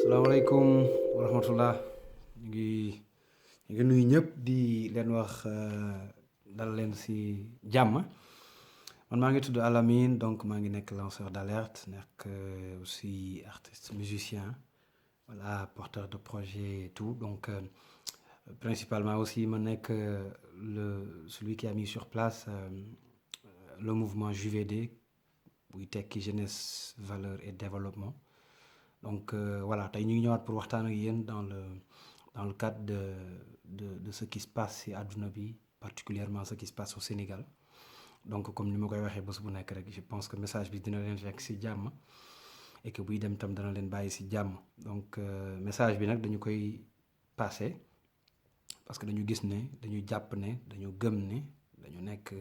salaamaaleykum wa rahmatullah ñu ngi ñu ngi nuyu ñëpp di leen wax dal leen si jàmm man maa ngi tudd Alamine donc maa ngi nekk lanceur d'alerte nekk aussi artiste musicien voilà porteur de projet et tout donc principalement aussi ma nekk celui qui a mis sur place le mouvement JVD buy tekki jeunesse valeur et développement. Donc voilà tey ñu ngi ñëwaat pour waxtaan ak yéen dans le cadre de ce qui se passe ci àdduna bi particulièrement ce qui se passe au Sénégal donc comme ni ma koy waxee bés bu nekk rek je pense que message bi dina leen fekk ci jàmm et que buy dem tam dana leen bàyyi ci jàmm donc message bi nag dañu koy passer parce que dañu gis ne dañu jàpp ne dañu gëm ne dañu nekk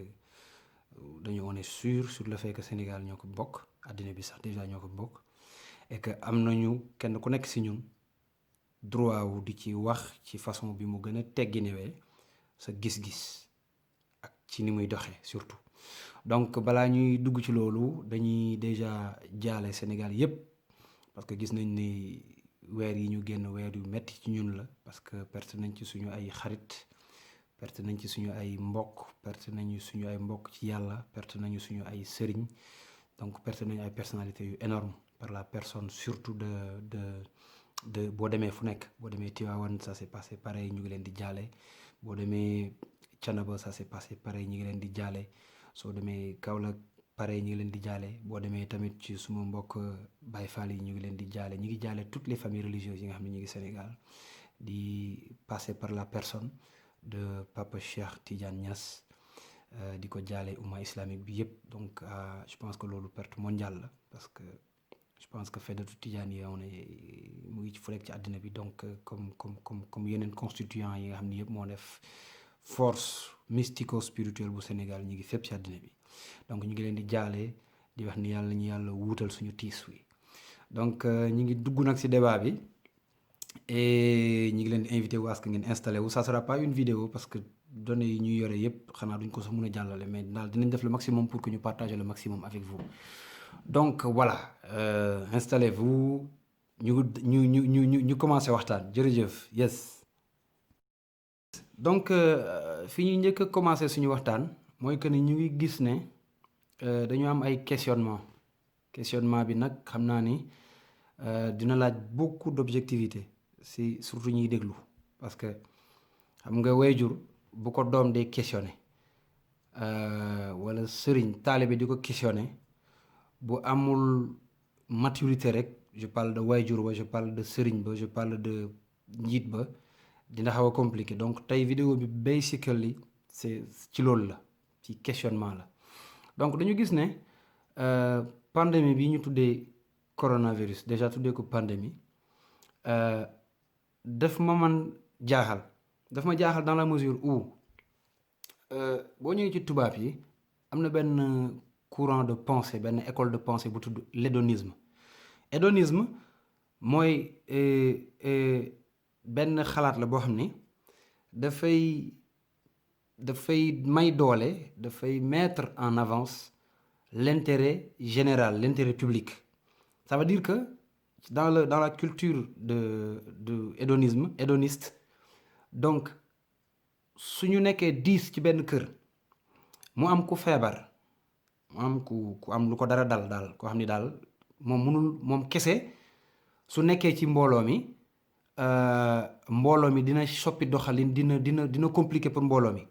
on est sûr sur le fait que Sénégal ñoo ko bokk àddina bi sax déjà ñoo ko bokk. Et que am nañu kenn ku nekk ci ñun droit wu di ci wax ci façon bi mu gën a tegginewee sa gis-gis ak ci ni muy doxee surtout donc balaa ñuy dugg ci loolu dañuy déjà jaale Sénégal yépp parce que gis nañ ni weer yi ñu génn weer yu metti ci ñun la parce que perte nañ ci suñu ay xarit perte nañ ci suñu ay mbokk perte nañu suñu ay mbokk ci yàlla perte nañu suñu ay sëriñ donc perte nañu ay personnalités yu énorme par la personne surtout de boo demee fu nekk boo demee Tivaouane ça s'est passé pareil ñu ngi leen di jaale boo demee Thiénaba ça s'est passé pareil ñu ngi leen di jaale soo demee Kaolack pareil ñu ngi leen di jaale boo demee tamit ci suma mbokk Baye Fall yi ñu ngi leen di jaale ñu ngi jaale toutes les familles religieuses yi nga xam ne ñu ngi Sénégal di passer par la personne de Papa Cheikh Tidiane Niass di ko jaale umma islamique bi yëpp donc je pense que loolu perte mondiale la parce que je pense que Faydatu Tijaan yi mu ngi ci fu nekk ci àddina bi donc comme yeneen constituants yi nga xam ne yëpp moo def force mystico-spirituelle bu Sénégal ñu ngi fépp ci àddina bi donc ñu ngi leen di jaale di wax ni yàlla ñu yàlla wuutal suñu tiis wi donc ñu ngi dugg nag ci débat bi et ñu ngi leen di invité wu à ce que ngeen installé wu ça sera pas une vidéo parce que données yi ñuy yore yëpp xanaa duñ ko sax mën a jàllale mais daal dinañ def le maximum pour que ñu partager le maximum avec vous. Donc voilà installez-vous ñu commencé waxtaan jërëjëf yes. Donc fi ñu njëkk a commencé suñu waxtaan mooy que ni ñu ngi gis ne dañu am ay questionnement bi nag xam naa ni dina laaj beaucoup d'objectivité si surtout ñuy déglu parce que xam nga waajur bu ko doom dee questionné wala sëriñ taalibe di ko questionné. bu amul maturité rek je parle de waajur ba je parle de sëriñ ba je parle de njiit ba dina xaw a compliqué donc tey vidéo bi basically c'est ci loolu la ci questionnement la donc dañu gis ne pandémie bi ñu tuddee coronavirus déjà tuddee ko pandémie daf ma jaaxal dans la mesure où boo ñëwee ci tubaab yi am na benn courant de pensée benn école de pensée bu tudd hédonisme mooy benn xalaat la boo xam ni dafay may doole dafay mettre en avance l'intérêt général l'intérêt public ça veut dire que dans la culture de hédoniste donc su ñu nekkee 10 ci benn kër mu am ku feebar mu am ku am lu ko dara dal daal koo xam ni daal moom kese su nekkee ci mbooloo mi dina soppi doxalin dina compliqué pour mbooloo mi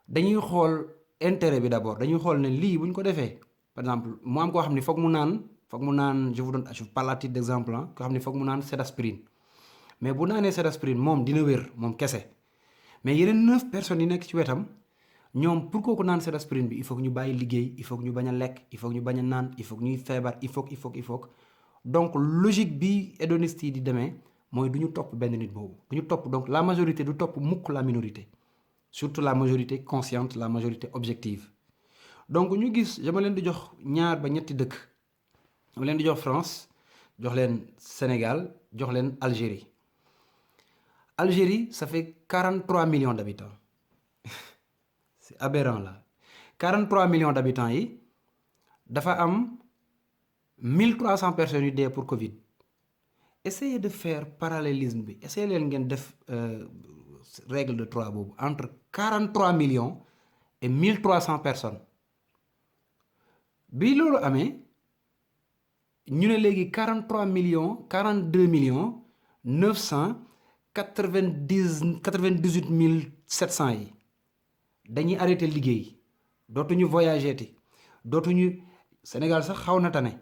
dañuy xool intérêt bi d'abord dañuy xool ne lii bu ñu ko defee par exemple mu am koo xam ni foog mu naan je parle à titre d'exemple koo xam ni foog mu naan sédaspirine mais bu naanee sédaspirine moom dina wér moom kese mais yeneen 9 personnes yi nekk ci wetam ñoom pour kooku naan sédaspirine bi il faut que ñu bàyyi liggéey il faut que ñu bañ a lekk il faut que ñu bañ a naan il faut que ñuy feebar il faut donc logique bi hédoniste yi di demee mooy du ñu topp benn nit boobu du ñu topp donc la majorité du topp mukk la minorité surtout la majorité consciente la majorité objective donc ñu gis dama leen di jox ñaar ba ñetti dëkk dama leen di jox France jox leen Sénégal jox leen Algérie ça fait 43 millions d'habitants c'est aberrant là 43 millions d'habitants yi dafa am 1300 personnes yu dee pour Covid essayez de faire parallélisme bi essayez leen ngeen def règle de 3 boobu entre 43 millions et 1300 personnes bi loolu amee ñu ne léegi 43 millions 42 millions 98 mille 700 yi dañuy arrêté liggéey dootuñu voyager ti dootuñu Sénégal sax xaw na tane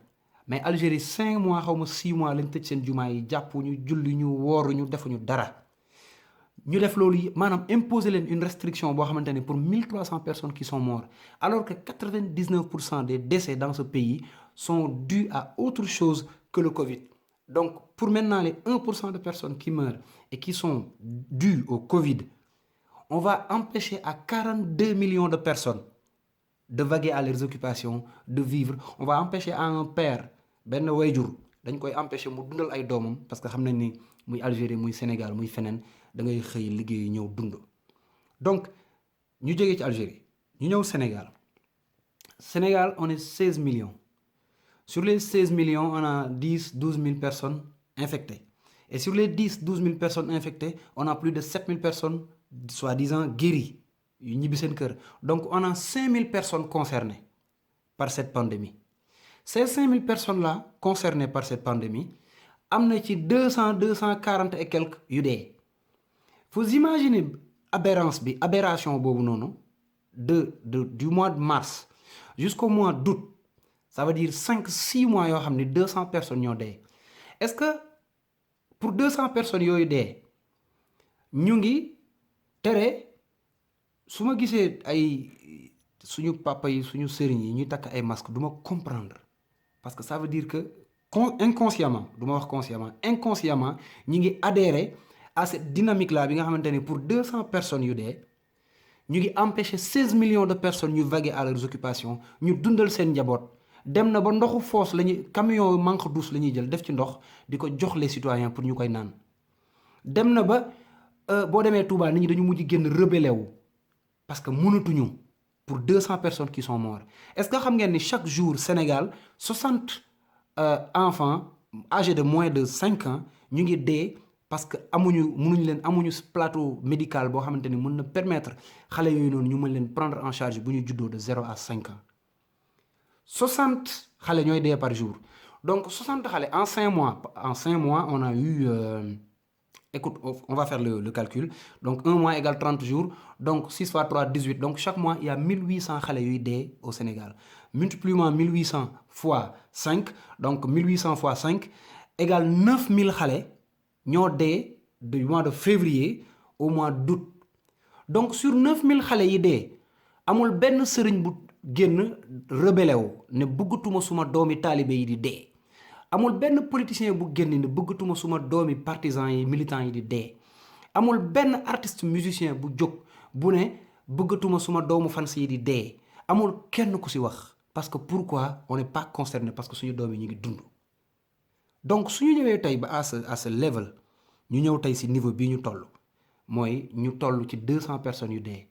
mais Algérie 5 mois xaw ma 6 mois lañ tëj seen jumaa yi jàppuñu julli ñu wooruñu defuñu dara ñu def loolu maanaam imposer leen une restriction boo xamante ne pour 1300 personnes qui sont mortes alors que 99% des décès dans ce pays sont dus à autre chose que le Covid. Donc pour maintenant les 1% de personnes qui meurent et qui sont dues au Covid, on va empêcher à 42 millions de personnes de vaguer à leurs occupations, de vivre. On va empêcher à un père benn wayjur dañ koy empêcher mu dundal ay doomam parce que xam nañ ni muy Algérie muy Sénégal muy feneen da ngay xëy liggéey ñëw dund. Donc ñu jógee ci Algérie ñu ñëw Sénégal on est 16 millions. Sur les 16 millions, on a 10-12 000 personnes infectées. Et sur les 10-12 000 personnes infectées, on a plus de 7 000 personnes, soi-disant, guéries. Donc, on a 5 000 personnes concernées par cette pandémie. Ces 5 000 personnes-là, concernées par cette pandémie, il y a 240 et quelques UD. Vous imaginez l'aberration du mois de mars jusqu'au mois d'août. Ça veut dire 5-6 mois, 200 personnes ont dé. Est-ce que pour 200 personnes ont dé, nous avons si je gisee ay suñu papa yi suñu sëriñ yi ñuy takk ay masque du ma comprendre parce que ça veut dire que inconsciemment du ma wax consciemment inconsciemment ñi ngi adhérer à cette dynamique là bi nga xamante ne pour 200 personnes yu dee ñu ngi empêcher 16 millions de personnes ñu vaguer à leurs occupations ñu dundal seen njaboot dem na ba ndoxu foos lañuy camion manque douce la ñuy jël def ci ndox di ko jox les citoyens pour ñu koy naan dem na ba boo demee Touba nit ñi dañu mujj génn rebellé wu parce que mënatuñu pour 200 personnes qui sont mortes. Est-ce que xam ngeen ni chaque jour Sénégal 60 enfants âgés de moins de 5 ans ñu ngi dee parce que amuñu plateau médical boo xamante ni mën na permettre xale yooyu noonu ñu mën leen prendre en charge bu ñu juddoo de 0 à 5 ans 60 xale ñooy dee par jour donc 60 xale en 5 mois on a eu écoute, on va faire le calcul. Donc, 1 mois égale 30 jours. Donc, 6 fois 3, 18. Donc, chaque mois, il y a 1800 khalé au Sénégal. Multiplions 1800 fois 5. Donc, 1800 fois 5 égale 9000 khalé ñoo dé du mois de février au mois d'août. Donc, sur 9000 khalé yi dé, amul benn sëriñ bu génn rebellé wu ne bëggatuma suma doomi talibé yi di dé. Amul benn politicien bu génn ne bëggatuma suma doomi partisans yi militants yi di dee amul benn artiste musicien bu jóg bu ne bëggatuma suma doomu fans yi di dee amul kenn ku ci wax parce que pourquoi on n'est pas concerné parce que suñu doom yi ñu ngi dund donc suñu ñëwee tey ba à ce level ñu ñëw tey ci niveau bii ñu toll mooy ñu toll ci 200 personnes yu dee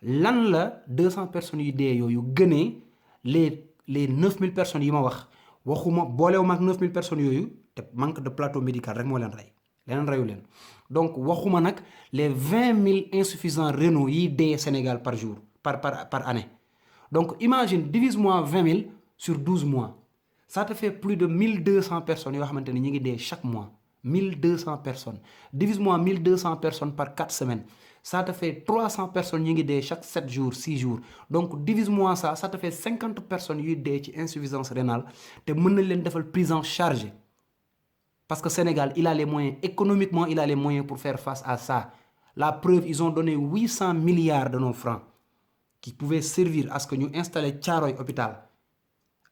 lan la 200 personnes yu dee yooyu gënee les 9000 personnes yi ma wax waxuma boolewu mag 9000 personnes yooyu te manque de plateau médical rek moo leen rey leneen reyu leen donc waxuma nag les 20 000 insuffisants rénaux yi dee Sénégal par jour par année donc imagine divise-moi 20 000 sur 12 mois ça te fait plus de 1200 personnes yoo xamante ne ñi ngi dee chaque mois 1200 personnes divise-moi 1200 personnes par 4 semaines ça te fait 300 personnes ñi ngi dee chaque 7 jours 6 jours donc divise-moi ça te fait 50 personnes yuy dee ci insuffisance rénale te mën nañ leen defal prise en charge parce que Sénégal il a les moyens économiquement il a les moyens pour faire face à ça la preuve ils ont donné 800 milliards de nos francs qui pouvaient servir à ce que ñu installer Thiaroye hôpital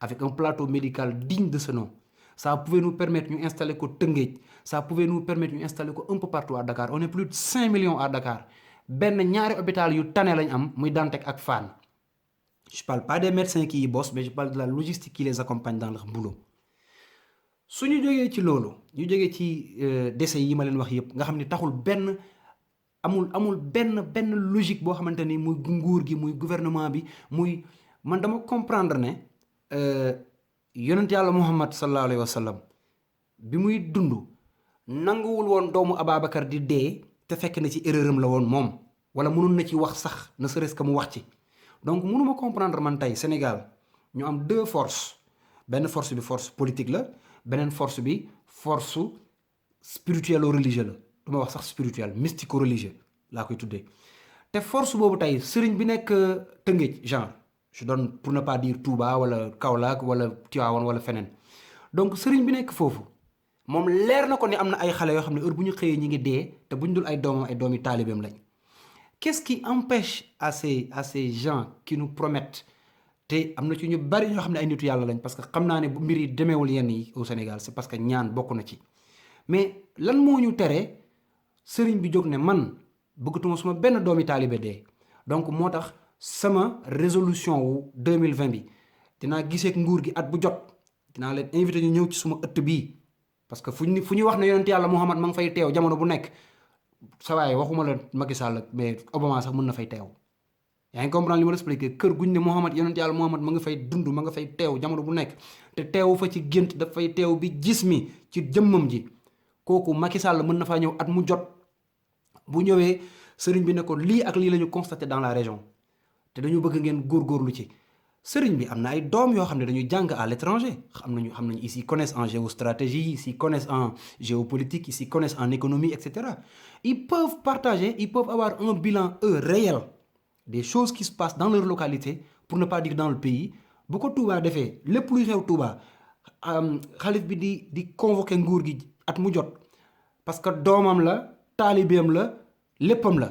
avec un plateau médical digne de ce nom ça pouvait nous permettre ñu installer ko Tëngéej ça pouvait nous permettre ñu installer ko un peu partout à Dakar on est plus de 5 millions à Dakar benn ñaari hôpital yu tane lañ am muy Dantec ak Fann je parle pas des médecins qui y bossent mais je parle de la logistique qui les accompagne dans leur boulot su ñu jógee ci loolu ñu jógee ci décès yi ma leen wax yëpp nga xam ne taxul benn amul benn logique boo xamante ni muy nguur gi muy gouvernement bi muy man dama comprendre ne yonent yàlla Muhammad sallallahu alayhi wa sallam bi muy dund nanguwul woon doomu Ababacar di dee te fekk na ci erreuram la woon moom wala mënul na ci wax sax ne serait-ce que mu wax ci donc mënuma comprendre man tey Sénégal ñu am deux forces benn force bi force politique la beneen force bi force spirituelle ou religieux la du ma wax sax spirituel mystico religieux laa koy tuddee te force boobu tey sëriñ bi nekk Tëngéej genre je donne pour ne pas dire Touba wala Kaolack wala Tivaouane wala feneen donc sëriñ bi nekk foofu moom leer na ko ni am na ay xale yoo xam ne heure bu ñu xëyee ñi ngi dee te bu ñu dul ay doomam ay doomi taalibeem lañ qu'est-ce qui empêche à ces gens qui nous promettent te am na ci ñu bari ñoo xam ne ay nitu yàlla lañ parce que xam naa ne bu mbir yi demeewul yenn yi au Sénégal c'est parce que ñaan bokk na ci mais lan moo ñu tere sëriñ bi jóg ne man bëggatuma suma benn doomi taalibe dee donc moo tax sama résolution wu 2020 bi dinaa gisee ak nguur gi at bu jot dinaa leen invité ñu ñëw ci suma ëtt bii parce que fu ñuy wax ne yonent yàlla Muhammad ma ngi fay teew jamono bu nekk sa waay waxuma la Macky Sall mais Obama sax mën na fay teew yaa ngi comprendre li ma la expliqué kër guñ ne Muhammad yonent yàlla Muhammad ma nga fay dund ma nga fay teew jamono bu nekk te teewu fa ci gént dafay teew bi gis mi ci jëmmam ji kooku Macky Sall mën na faa ñëw at mu jot bu ñëwee sëriñ bi ne ko lii ak lii la ñu constaté dans la région te dañu bëgg ngeen góorgóorlu ci sëriñ bi am na ay doom yoo xam ne dañuy jàng à l'étranger xam nañu ils s'y connaissent en géostratégie ils s'y connaissent en géopolitique ils s'y connaissent en économie etc. Ils peuvent partager ils peuvent avoir un bilan réel des choses qui se passent dans leur localité pour ne pas dire dans le pays bu ko Touba defee lépp luy xew Touba xalif bi di convoquer nguur gi at mu jot parce que doomam la taalibeem la léppam la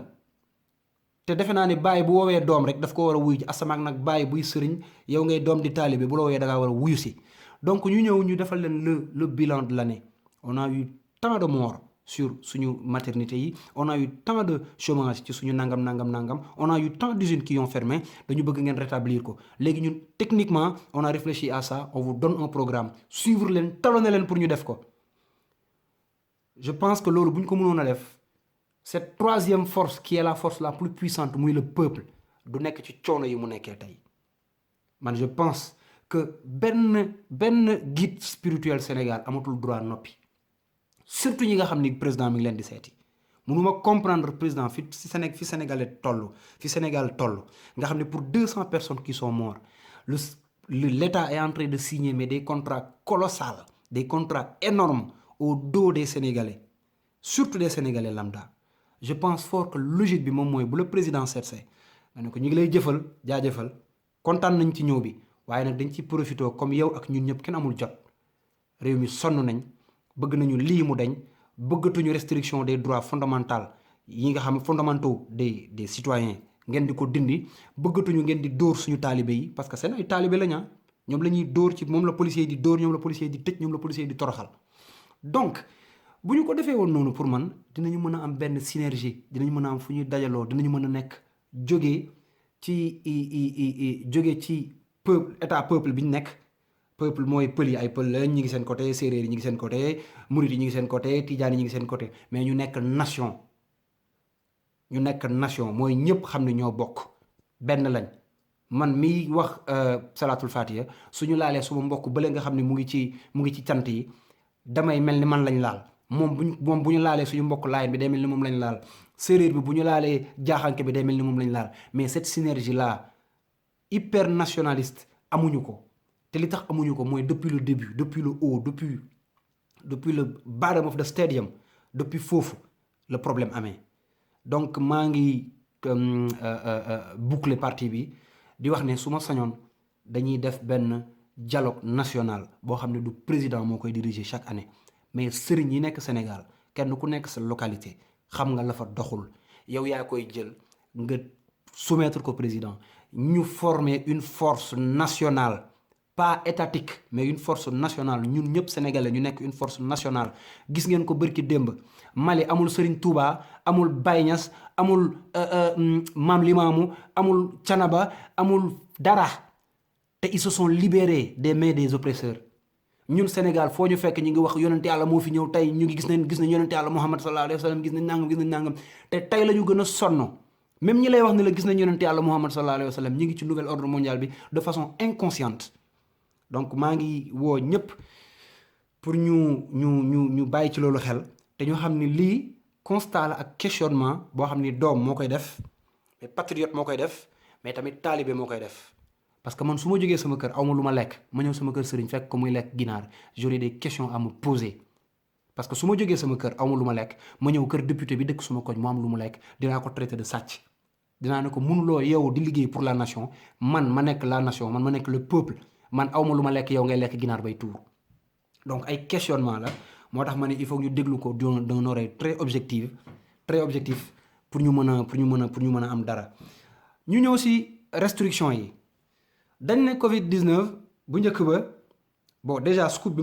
te defe naa ne bàyyi bu woowee doom rek daf ko war a wuyu ji asamaak nag bàyyi buy sëriñ yow ngay doom di taalibe bu la woowee da ngaa war a wuyu si donc ñu ñëw ñu defal leen le bilan de l'année on a eu tant de morts sur suñu maternité yi on a eu tant de chômage ci suñu nangam on a eu tant d'usines qui ont fermé dañu bëgg ngeen rétablir ko léegi ñun techniquement on a réfléchi à ça on vous donne un programme suivre leen talonner leen pour ñu def ko je pense que loolu bu ñu ko mënoon a def cette troisième force qui est la force la plus puissante muy le peuple du nekk ci coono yi mu nekkee tey man je pense que benn guide spirituel Sénégal amatul droit noppi surtout ñi nga xam ni président mi ngi leen di seeti mënuma comprendre président fi Sénégal toll nga xam ne pour 200 personnes qui sont mortes l'État est en train de signer mais des contrats colossaux des contrats énormes au dos des Sénégalais surtout des Sénégalais lambda je pense fort que logique bi moom mooy bu la président seetsee nga ne ko ñu ngi lay jaajëfal kontaan nañ ci ñëw bi waaye nag dañ ci profité comme yow ak ñun ñëpp kenn amul jot réew mi sonn nañ bëgg nañu lii mu dañ bëggatuñu restriction des droits fondamentaux yi nga xam fondamentaux des citoyens ngeen di ko dindi bëggatuñu ngeen di dóor suñu taalibe yi parce que seen ay taalibe lañ ñoom la ñuy dóor ci moom la policier di dóor ñoom la policier di tëj ñoom la policier di toroxal donc bu ñu ko defee woon noonu pour man dinañu mën a am benn synergie dinañu mën a am fu ñuy dajaloo dinañu mën a nekk jógee ci peuple bi ñu nekk peuple mooy pël yi ay pël lañ ñi ngi seen côté séeréer yi ñi ngi seen côté murit yi ñi ngi seen côté tijaan yi ñi ngi seen côté mais ñu nekk nation mooy ñëpp xam ne ñoo bokk benn lañ man miy wax salatul fatiha suñu laalee suma mbokk bële nga xam ne mu ngi ci cant yi damay mel ni man lañ laal moom bu ñu laalee suñu mbokk laayeen bi day mel ni moom lañ laal séeréer bi bu ñu laalee jaaxanke bi day mel ni moom lañ laal mais cette synergie là hyper nationaliste amuñu ko te li tax amuñu ko mooy depuis le début depuis le haut depuis le bottom of the stadium depuis foofu le problème amee donc maa ngi boucler partie bi di wax ne su ma sañoon dañuy def benn dialogue national boo xam ne du président moo koy diriger chaque année mais sëriñ yi nekk Sénégal kenn ku nekk sa localité xam nga la fa doxul yow yaa koy jël nga soumettre ko président ñu former une force nationale pas étatique mais une force nationale ñun ñëpp sénégalais ñu nekk une force nationale gis ngeen ko bërki démb Mali amul Serigne Touba amul Baye Niass amul Maam Limaamu amul Canaba amul dara te ils se sont libérés des mains des oppresseurs ñun Sénégal foo ñu fekk ñu ngi wax yonente yàlla moo fi ñëw tey ñu ngi gis nañ yonente yàlla Muhammad sallallahu alayhi wa sallam gis nañ nangam te tey la ñu gën a sonn même ñi lay wax ne la gis nañ yonente yàlla Muhammad sallallahu alayhi wa sallam ñi ngi ci nouvel ordre mondial bi de façon inconsciente donc maa ngi woo ñëpp pour ñu bàyyi ci loolu xel te ñu xam ni lii constat la ak questionnement boo xam ni doom moo koy def mais patriote moo koy def mais tamit taalibe moo koy def parce que man su ma jógee sama kër aw ma lu ma lekk ma ñëw sama kër sëriñ fekk ko muy lekk ginaar j'aurai des questions à me poser parce que su ma jógee sama kër aw ma lu ma lekk ma ñëw kër député bi dëkk suma koñ mu am lu mu lekk dinaa ko traité de sàcc dinaa ne ko mënuloo yow di liggéey pour la nation man ma nekk la nation man ma nekk le peuple man aw ma lu ma lekk yow ngay lekk ginaar bay tuur donc ay questionnement la moo tax ma ne il faut ñu déglu ko d'un oreille très objectif pour ñu mën a am dara ñu ñëw si restriction yi dañ ne Covid 19 bu njëkk ba bon déjà scoop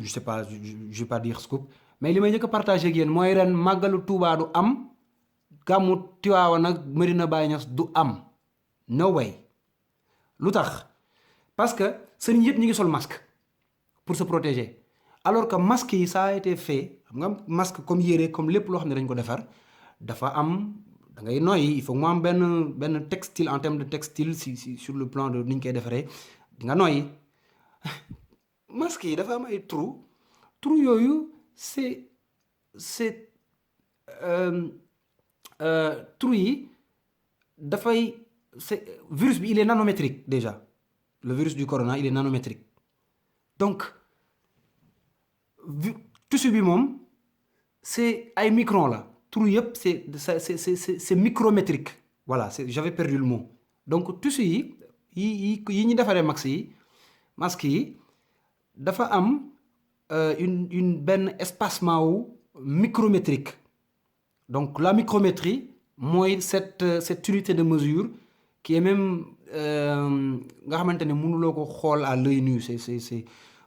je sais pas je vais pas dire scoop mais li may njëkk a partagé ak yéen mooy ren màggalu Tuubaa du am gàmmu Tiwaawan ak Medina Baye Niass du am no way lu tax parce que sëriñ yëpp ñi ngi sol masque pour se protéger alors que masque yi ça a été fait xam nga masque comme yére comme lépp loo xam ne dañ ko defar dafa am da ngay noyyi il faut mu am benn textile en terme de textile si sur le plan de ni ñu koy defaree di nga noyyi masque yi dafa am ay trou yooyu c'est trou yi dafay c'est virus bi il est nanométrique déjà le virus du corona il est nanométrique donc tissu bi moom c'est ay micron la trou yëpp c'est micrométrique voilà j'avais perdu le mot donc tissu yi ñu defaree masque yi dafa am benn espacement wu micrométrique donc la micrométrie mooy cette unité de mesure qui est même nga xamante ne mënuloo ko xool à l'œil nu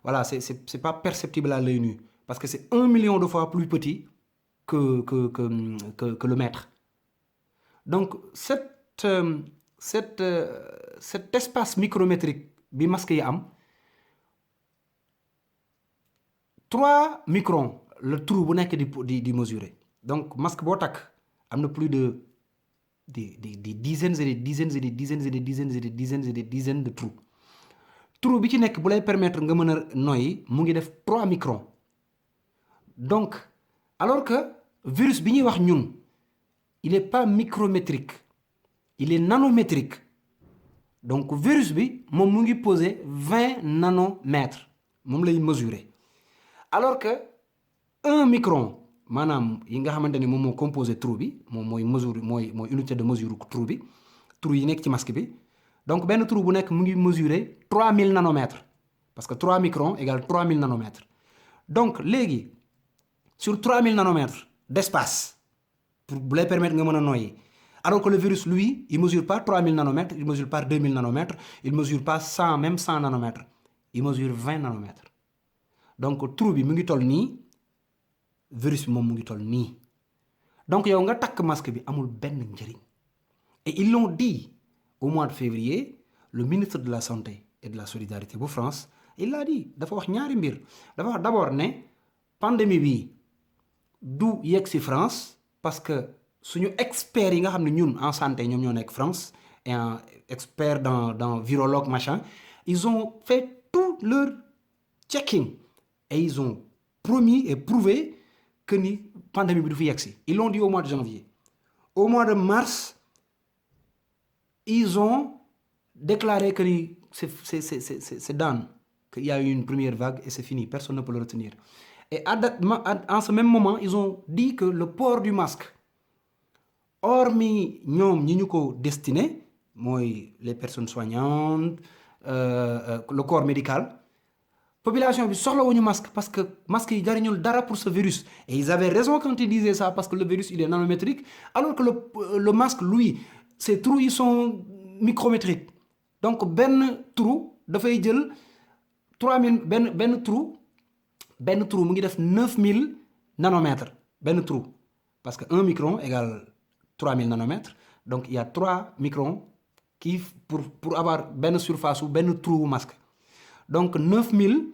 voilà c'est pas perceptible à l'œil nu parce que c'est 1 million de fois plus petit que le mètre donc cet espace micrométrique bi masque yi am 3 microns le trou bu nekk di mesurer donc masque boo takk am na plus de des dizaines et des dizaines et des dizaines et des dizaines et des dizaines et des dizaines de trou bi ci nekk bu lay permettre nga mën a noyyi mu ngi def 3 microns donc alors que virus bi ñuy wax ñun il est pas micrométrique il est nanométrique donc virus bi moom mu ngi peser 20 nanomètres moom lay mesurer alors que 1 micron maanaam yi nga xamante ni moom moo composé trou bi moom mooy mesure mooy unité de mesure trou bi trou yi nekk ci masque bi donc benn trou bu nekk mu ngi mesurer 3000 nanomètres parce que 3 microns égale 3000 nanomètres donc léegi sur 3000 nanomètres d'espace pour bu lay permettre nga mën a noyyi alors que le virus lui il mesure pas 3000 nanomètres il mesure pas 2000 nanomètres il mesure pas 100 nanomètres il mesure 20 nanomètres donc trou bi mu ngi toll nii virus bi moom mu ngi toll nii donc yow nga takk masque bi amul benn njëriñ et ils l'ont dit au mois de février le ministre de la santé et de la solidarité bu France il l'a dit dafa wax ñaari mbir dafa wax d'abord ne pandémie bi du yegg ci France parce que suñu experts yi nga xam ne ñun en santé ñoom ñoo nekk France et en experts dans virologue machin ils ont fait tout leur checking et ils ont promis et prouvé que ni pandémie bi du fi yegg si ils l'ont dit au mois de janvier au mois de mars ils ont déclaré que ni c'est done qu'il y a eu une première vague et c'est fini personne ne peut le retenir et en ce même moment ils ont dit que le port du masque hormis ñoom ñi ñu ko destiné mooy les personnes soignantes le corps médical population bi soxlawuñu masque parce que masque yi jariñul dara pour ce virus et ils avaient raison quand ils disaient ça parce que le virus il est nanométrique alors que le masque lui ces trous ils sont micrométriques donc benn trou dafay jël 3000 benn trou mu ngi def 9000 nanomètres benn trou parce que 1 micron égale 3000 nanomètres donc il y a 3 microns qui pour avoir benn surface ou benn trou masque donc 9000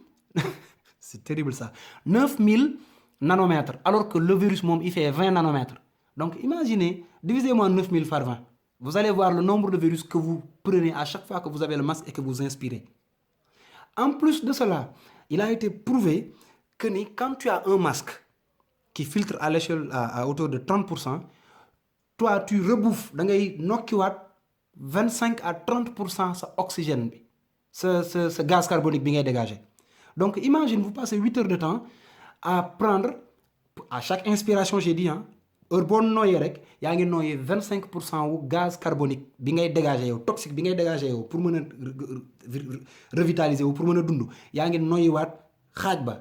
c'est terrible ça 9000 nanomètres alors que le virus moom il fait 20 nanomètres donc imaginez divisez-moi 9000 par 20 vous allez voir le nombre de virus que vous prenez à chaque fois que vous avez le masque et que vous inspirez en plus de cela il a été prouvé que ni quand tu as un masque qui filtre à l'échelle à hauteur de 30%, toi tu rebouffes da ngay nokkiwaat 25 à 30% sa oxygène bi sa gaz carbonique bi ngay dégager. Donc imagine vous passez 8 heures de temps à prendre à chaque inspiration j'ai dit heure boo nooyee rek yaa ngi nooyee 25% wu gaz carbonique bi ngay dégager yow toxique bi ngay dégager yow pour mën a revitaliser wu pour mën a dund yaa ngi nooyiwaat xaaj ba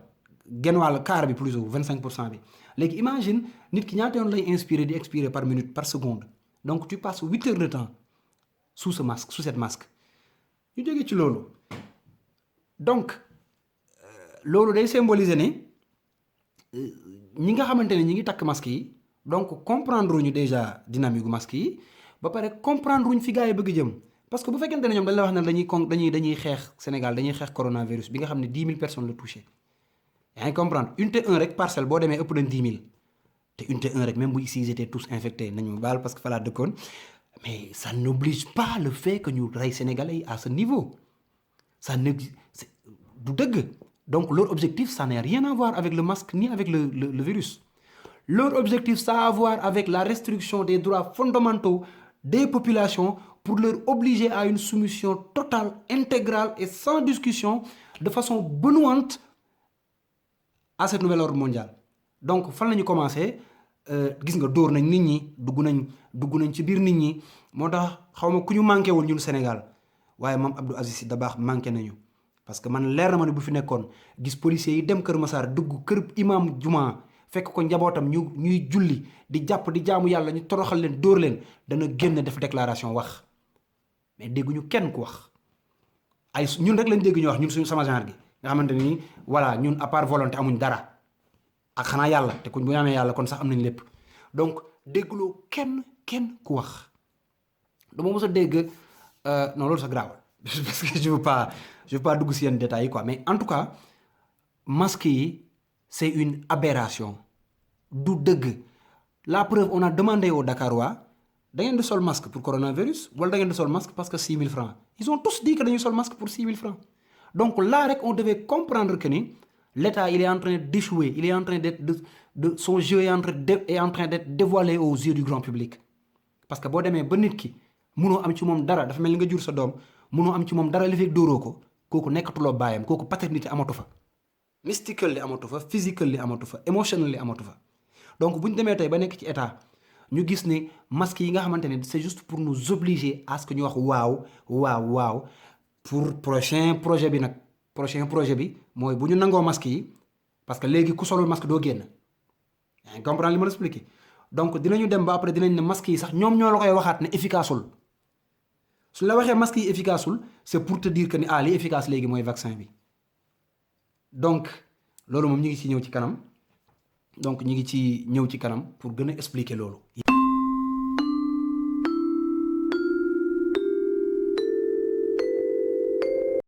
genn wàll quart bi plus ou 25% bi. léegi imagine nit ki ñaata yoon lay inspirer di expirer par minute par seconde. Donc tu passes 8 heures de temps sous ce masque, sous cette masque. ñu jógee ci loolu donc loolu day symboliser ne ñi nga xamante ne ñi ngi takk masque yi donc comprendre ñu déjà dynamique gu masque yi ba pare comprendre wuñ fi gars yi bëgg jëm parce que bu fekkente ne ñoom dañ la wax ne dañuy xeex Sénégal dañuy xeex coronavirus bi nga xam ne 10 000 personnes la touché yaa ngi comprendre unité 1 rek parcelle boo demee ëpp nañ 10 000 te unité 1 rek même bu ici ils étaient tous infectés nañu ma baal parce que fa laa dëkkoon mais ça n'oblige pas le fait que ñu rey Sénégalais yi à ce niveau ça ne du dëgg. Donc leur objectif ça n'a rien à voir avec le masque ni avec le virus. Leur objectif ça a à voir avec la restriction des droits fondamentaux des populations pour leur obliger à une soumission totale, intégrale et sans discussion de façon benoîte à cette nouvel ordre mondial. Donc fan la ñu commencé gis nga dóor nañ nit ñi dugg nañ ci biir nit ñi moo tax xaw ma ku ñu manqué woon ñun Sénégal waaye Mame Abdou Aziz Sy Dabakh manqué nañu parce que man leer na ma ne bu fi nekkoon gis policiers yi dem Kër Massar dugg kër imam juma fekk ko njabootam ñuy julli di jàpp di jaamu yàlla ñu toroxal leen dóor leen dana génn def déclaration wax mais dégguñu kenn ku wax ay ñun rek lañ dégg ñu wax ñun suñu sama genre gi nga xamante ni voilà ñun à part volonté amuñ dara ak xanaa yàlla te kuñ bu ñu amee yàlla kon sax am nañ lépp donc dégguloo kenn ku wax dama mos a dégg non loolu sa grave parce que je veux pas dugg si yenn détails yi quoi mais en tout cas masque yi c'est une aberration du dëgg la preuve on a demandé aux Dakarois da ngeen di sol masque pour coronavirus wala da ngeen di sol masque parce que 6 000 francs ils ont tous dit que dañuy sol masque pour 6 000 francs donc là rek on devait comprendre que ni l'État il est en train d'échouer il est en train de son jeu est en train d'être dévoilé aux yeux du grand public parce que boo demee ba nit ki munoo am ci moom dara dafa mel ni nga jur sa doom munoo am ci moom dara li fekk dóoroo ko kooku nekkatuloo baayam kooku paternité amatu fa mystical li amatu fa physical li amatu fa emotional li amatu fa donc bu ñu demee tey ba nekk ci état ñu gis ne masque yi nga xamante ne c'est juste pour nous obliger à ce que ñu wax waaw pour prochain projet bi mooy bu ñu nangoo masque yi parce que léegi ku solul masque doo génn yaa ngi comprendre li ma la expliqué donc dinañu dem ba après dinañ ne masque yi sax ñoom ñoo la koy waxaat ne efficaceul su la waxee masque yi efficaceul c'est pour te dire que ni li efficace léegi mooy vaccin bi donc loolu moom ñu ngi ci ñëw ci kanam pour gën a expliquer loolu